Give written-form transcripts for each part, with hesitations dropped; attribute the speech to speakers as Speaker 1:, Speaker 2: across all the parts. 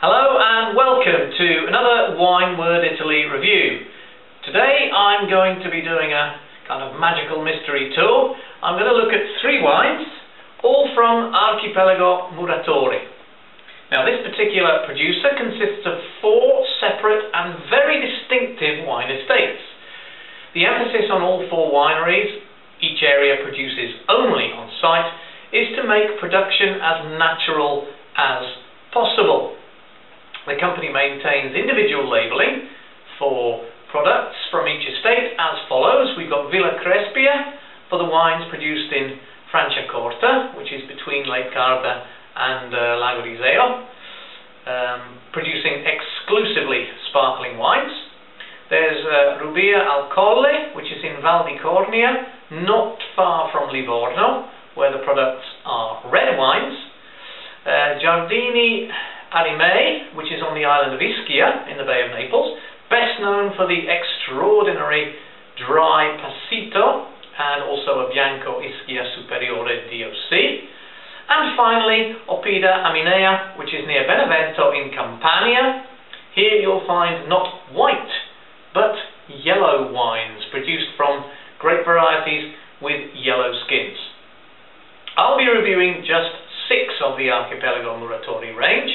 Speaker 1: Hello and welcome to another Wineword Italy review. Today I'm going to be doing a kind of magical mystery tour. I'm going to look at 3 wines, all from Archipelago Muratori. Now this particular producer consists of 4 separate and very distinctive wine estates. The emphasis on all 4 wineries, each area produces only on site, is to make production as natural as possible. The company maintains individual labelling for products from each estate as follows. We've got Villa Crespia for the wines produced in Franciacorta, which is between Lake Garda and Lago di Seo, producing exclusively sparkling wines. There's Rubia al Colle, which is in Val di Cornia, not far from Livorno, where the products are red wines. Giardini Arimei, which is on the island of Ischia in the Bay of Naples, best known for the extraordinary dry Passito and also a Bianco Ischia Superiore DOC. And finally, Oppida Aminea, which is near Benevento in Campania. Here you'll find not white, but yellow wines produced from grape varieties with yellow skins. I'll be reviewing just 6 of the Archipelago Muratori range.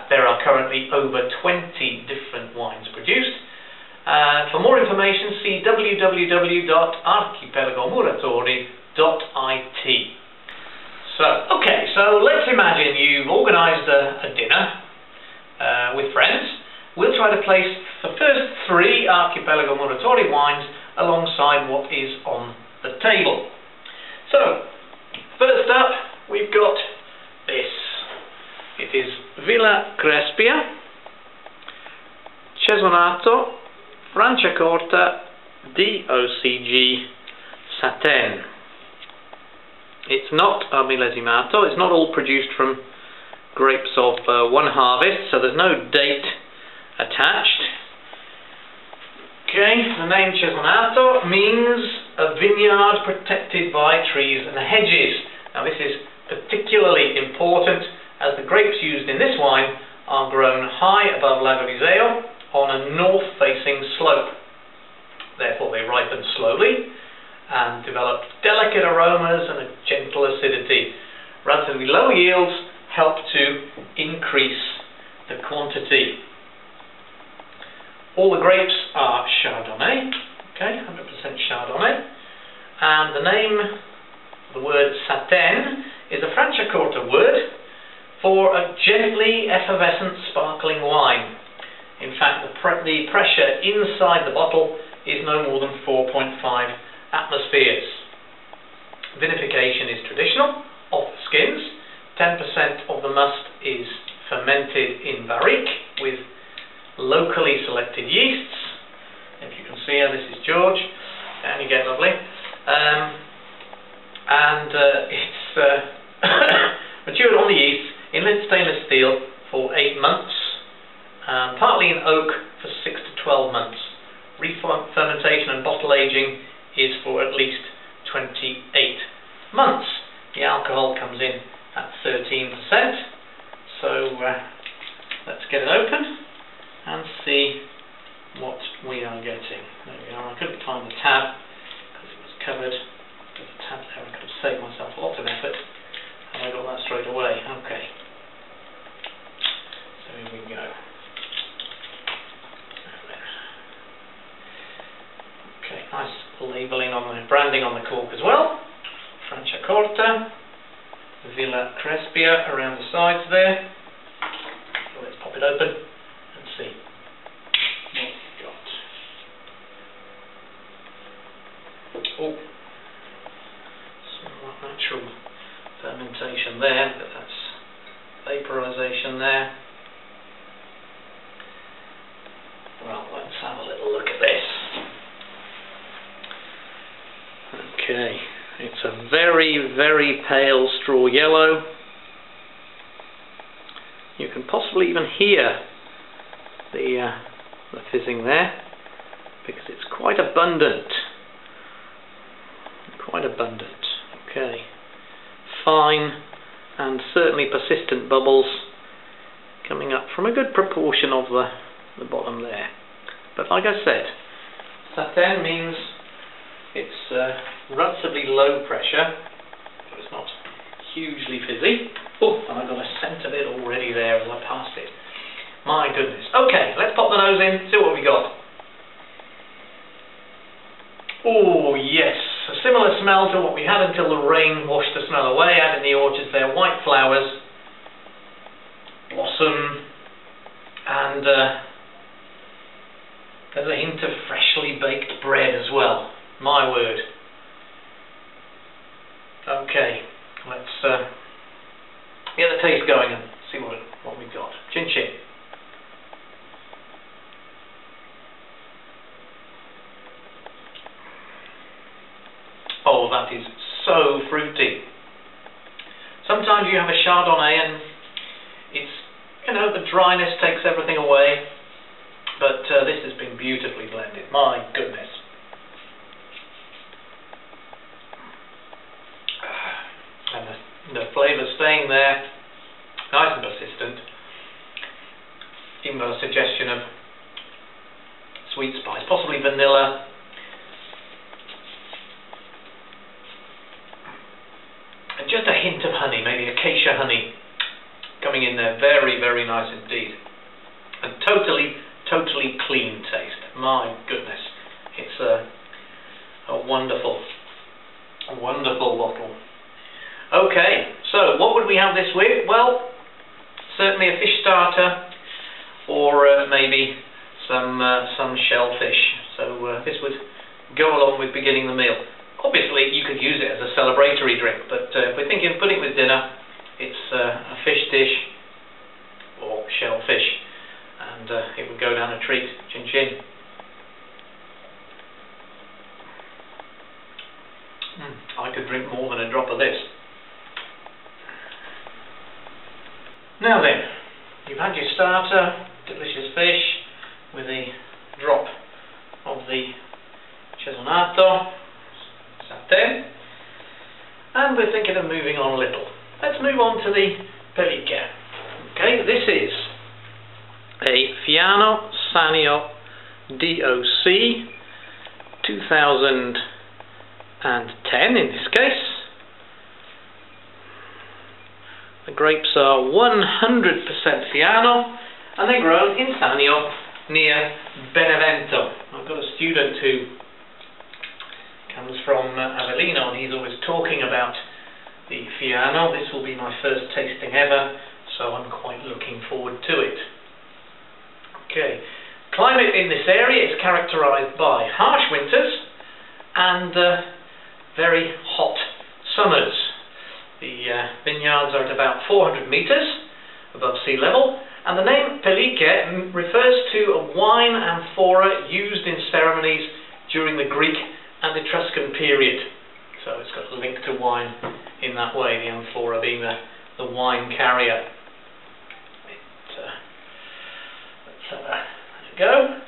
Speaker 1: There are currently over 20 different wines produced. For more information, see www.archipelagomuratori.it. So let's imagine you've organised a dinner with friends. We'll try to place the first 3 Archipelago Muratori wines alongside what is on the table. So, first up, we've got this. It is Villa Crespia, Cesonato Franciacorta DOCG Saten. It's not a millesimato, it's not all produced from grapes of one harvest, so there's no date attached. Okay, the name Cesonato means a vineyard protected by trees and hedges. Now this is particularly important as the grapes used in this wine are grown high above Lago di Seo on a north-facing slope. Therefore they ripen slowly and develop delicate aromas and a gentle acidity. Relatively low yields help to increase the quantity. All the grapes are Chardonnay, okay, 100% Chardonnay, and the name, the word Saten, is a Franciacorta word for a gently effervescent sparkling wine. In fact, the pressure inside the bottle is no more than 4.5 atmospheres. Vinification is traditional, off the skins. 10% of the must is fermented in barrique with locally selected yeasts. If you can see here, this is George. Down you get, lovely. It's matured on the yeast in lit stainless steel for 8 months, partly in oak for 6 to 12 months. Re-fermentation and bottle aging is for at least 28 months. The alcohol comes in at 13%, so let's get it open and see what we are getting. There we are. I couldn't find the tab because it was covered. There's a tab there. I could have saved myself lots of effort and I got that straight away. Okay. So here we go. Okay, nice labelling on the branding on the cork as well. Franciacorta, Villa Crespia around the sides there. So let's pop it open and see what we've got. Oh, some natural fermentation there, but that's vaporization there. Well, let's have a little look at this. Okay, it's a very, very pale straw yellow. You can possibly even hear the fizzing there because it's quite abundant. Quite abundant. Okay, fine and certainly persistent bubbles coming up from a good proportion of the bottom there. But like I said, Cin-cin means it's relatively low pressure, so it's not hugely fizzy. Oh, and I got a scent of it already there as I passed it. My goodness. Okay, let's pop the nose in, see what we got. Oh yes, a similar smell to what we had until the rain washed the smell away. Out in the orchards there, white flowers, blossom, and there's a hint of freshly baked bread as well. My word. Okay, let's get the taste going and see what we've got. Cin-cin. Oh, that is so fruity. Sometimes you have a Chardonnay and it's, you know, the dryness takes everything away, but this has been beautifully blended. My goodness. And the flavour staying there, nice and persistent. Even got a suggestion of sweet spice, possibly vanilla. And just a hint of honey, maybe acacia honey, coming in there. Very, very nice indeed. And totally clean taste. My goodness. It's a wonderful bottle. Okay, so what would we have this with? Well, certainly a fish starter, or maybe some shellfish. So this would go along with beginning the meal. Obviously, you could use it as a celebratory drink, but if we're thinking of putting it with dinner, it's a fish dish or shellfish, and it would go down a treat. Cin-cin. I could drink more than a drop of this. Now then, you've had your starter, delicious fish, with a drop of the Cesonato, Cin-cin, and we're thinking of moving on a little. Let's move on to the Pelike. Okay, this is a Fiano Sannio DOC 2010 in this case. The grapes are 100% Fiano, and they're grown in Sannio near Benevento. I've got a student who comes from Avellino, and he's always talking about the Fiano. This will be my first tasting ever, so I'm quite looking forward to it. Okay, climate in this area is characterized by harsh winters and very hot summers. The vineyards are at about 400 meters above sea level, and the name Pelike refers to a wine amphora used in ceremonies during the Greek and Etruscan period. So it's got a link to wine in that way, the amphora being the wine carrier. Let's have a go.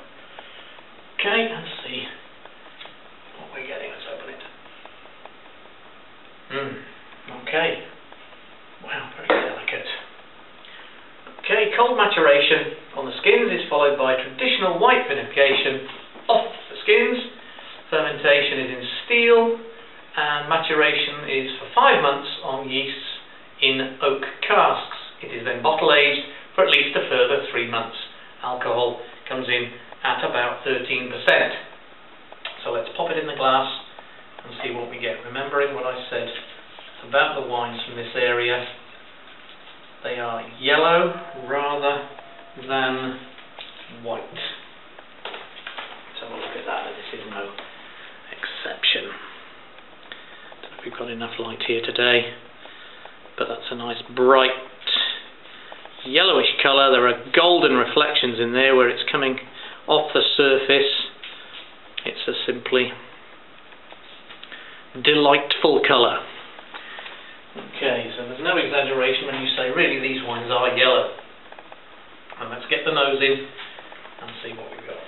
Speaker 1: Okay, let's see what we're getting. Let's open it. Okay. Wow, very delicate. Okay, cold maturation on the skins is followed by traditional white vinification off the skins. Fermentation is in steel, and maturation is for 5 months on yeasts in oak casks. It is then bottle aged for at least a further 3 months. Alcohol comes in at about 13%. So let's pop it in the glass and see what we get. Remembering what I said about the wines from this area, they are yellow rather than white. Let's have a look at that. This is no exception. Don't know if we've got enough light here today, but that's a nice bright yellowish colour. There are golden reflections in there where it's coming off the surface. It's a simply delightful colour. Okay, so there's no exaggeration when you say really these wines are yellow. And let's get the nose in and see what we've got.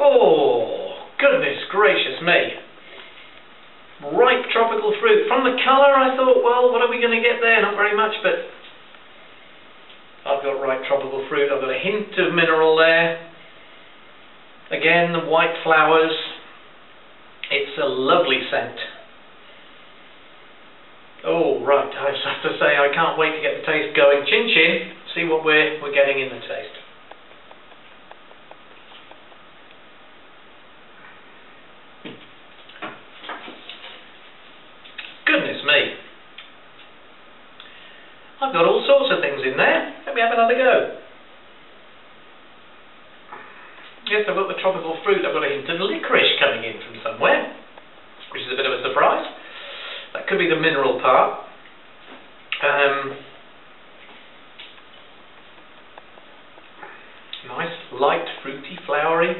Speaker 1: Oh, goodness gracious me. Ripe tropical fruit. From the colour I thought, well, what are we going to get there? Not very much, but I've got ripe tropical fruit. I've got a hint of mineral there. Again, the white flowers. It's a lovely scent. Oh, right, I just have to say I can't wait to get the taste going. Cin-cin, see what we're getting in the taste. Goodness me. I've got all sorts of things in there. Let me have another go. Yes, I've got the tropical fruit. I've got a hint of licorice coming in from somewhere, which is a bit of a surprise. That could be the mineral part. Nice, light, fruity, flowery.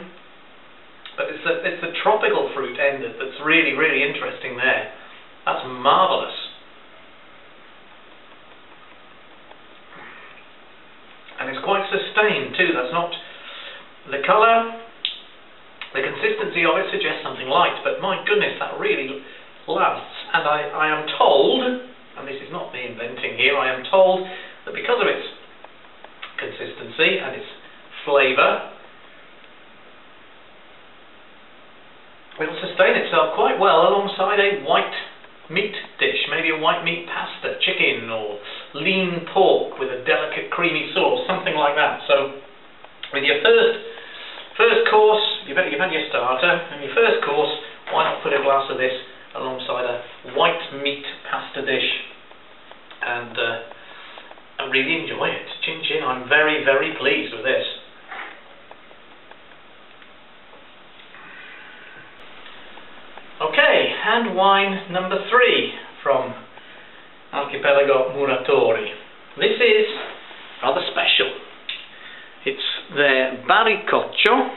Speaker 1: But it's the tropical fruit end that's really, really interesting there. That's marvellous. And it's quite sustained too. That's not... The colour, the consistency of it suggests something light, but my goodness, that really lasts. And I am told, and this is not me inventing here, I am told that because of its consistency and its flavour, it will sustain itself quite well alongside a white meat dish, maybe a white meat pasta, chicken or lean pork with a delicate creamy sauce, something like that. So with your first course, you've had your starter, and your first course, why not put a glass of this alongside a white meat pasta dish and really enjoy it. Cin-cin, I'm very, very pleased with this. Okay, and wine number 3 from Archipelago Muratori. This is rather special. It's their Barricoccio,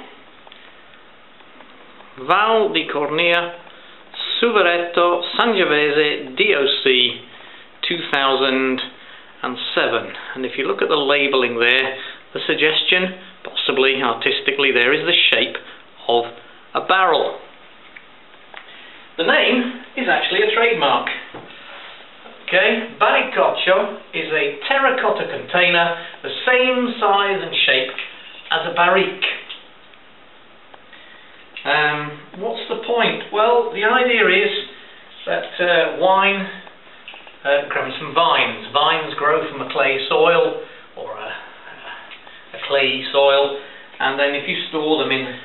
Speaker 1: Val di Cornia, Suveretto, Sangiovese DOC 2007. And if you look at the labelling there, the suggestion, possibly artistically, there is the shape of a barrel. The name is actually a trademark. Okay, Barricoccio is a terracotta container the same size and shape as a barrique. What's the point? Well, the idea is that wine comes from vines. Vines grow from a clay soil or a clayey soil, and then if you store them in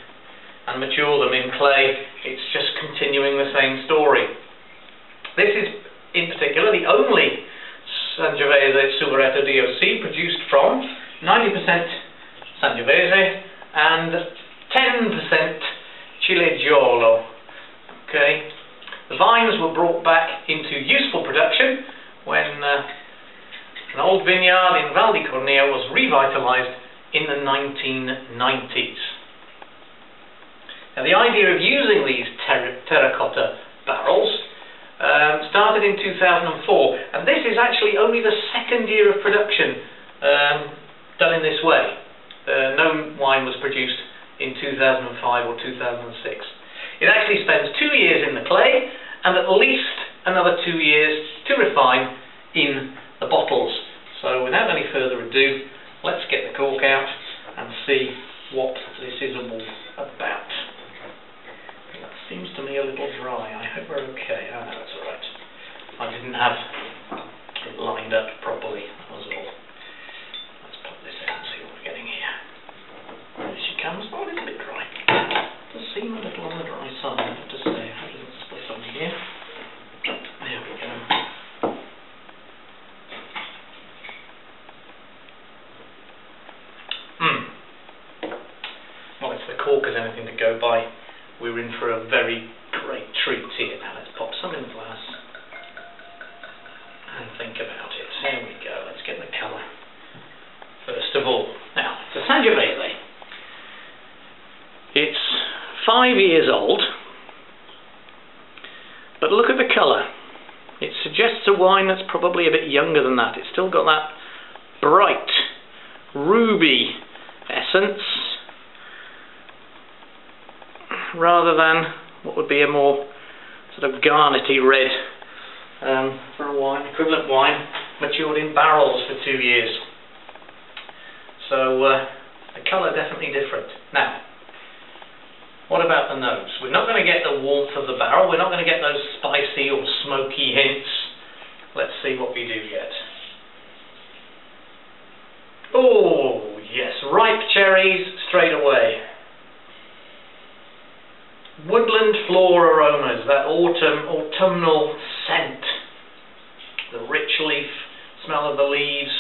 Speaker 1: and mature them in clay, it's just continuing the same story. This is in particular the only Sangiovese Suveretto DOC produced from 90% Sangiovese and 10% Ciliegiolo. Okay, the vines were brought back into useful production when an old vineyard in Val di Cornia was revitalised in the 1990s. Now, the idea of using these terracotta barrels started in 2004, and this is actually only the second year of production done in this way. No wine was produced in 2005 or 2006. It actually spends 2 years in the clay and at least another 2 years to refine in the bottles. So without any further ado, let's get the cork out and see what this is all about. That seems to me a little dry. I hope we're okay. Oh no, that's alright. I didn't have it lined up properly, that was all. Let's pop this out and see what we're getting here. There she comes. Oh, a little bit dry. It does seem a little on the dry side, I have to say. How does it split on here? There we go. Well, if the cork is anything to go by, we're in for a very great treat here. Now let's pop some in the glass and think about it. There we go. Let's get the colour first of all. Now, it's a Sangiovese. It's 5 years old, but look at the colour. It suggests a wine that's probably a bit younger than that. It's still got that bright ruby essence, rather than what would be a more sort of garnety red for a wine, equivalent wine matured in barrels for 2 years. so the colour definitely different. Now, what about the nose? We're not going to get the warmth of the barrel, we're not going to get those spicy or smoky hints. Let's see what we do get. Oh yes, ripe cherries straight away. Woodland floor aromas, that autumnal scent. The rich leaf, smell of the leaves.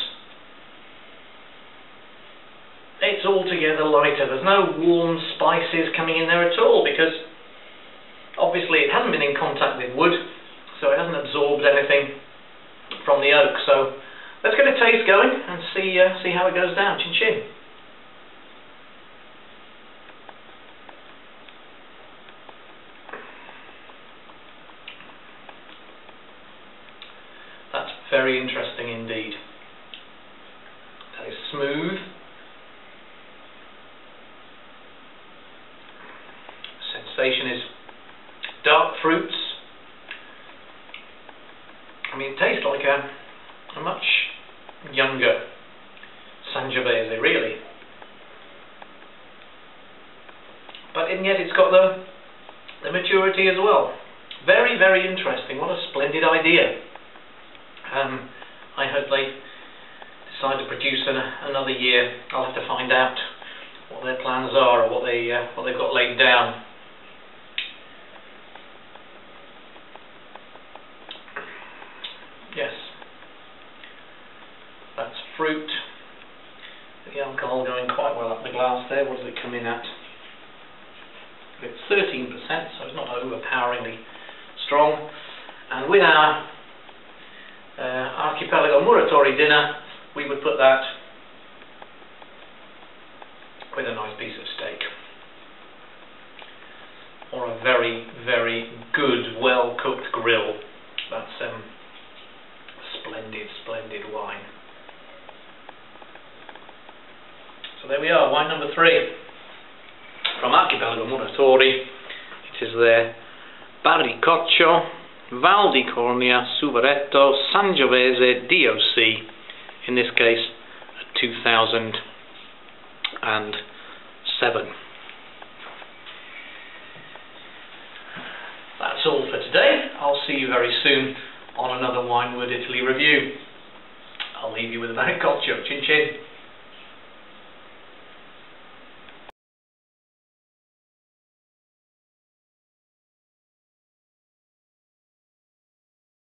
Speaker 1: It's altogether lighter. There's no warm spices coming in there at all, because obviously it hasn't been in contact with wood, so it hasn't absorbed anything from the oak. So let's get a taste going and see how it goes down. Cin-cin. That's very interesting indeed. That is smooth. Sensation is dark fruits. I mean, it tastes like a much younger Sangiovese, really. But and yet it's got the maturity as well. Very, very interesting. What a splendid idea. I hope they decide to produce another year. I'll have to find out what their plans are, or what they've got laid down. Yes, that's fruit. The alcohol going quite well up the glass there. What does it come in at? It's 13%, so it's not overpoweringly strong. And with our Archipelago Muratori dinner, we would put that with a nice piece of steak, or a very, very good, well-cooked grill. That's splendid, splendid wine. So there we are, wine number 3 from Archipelago Muratori. It is their Barricoccio, Val di Cornia, Suveretto, Sangiovese DOC, in this case 2007. That's all for today. I'll see you very soon on another Wineword Italy review. I'll leave you with a Barricoccio. Cin-cin.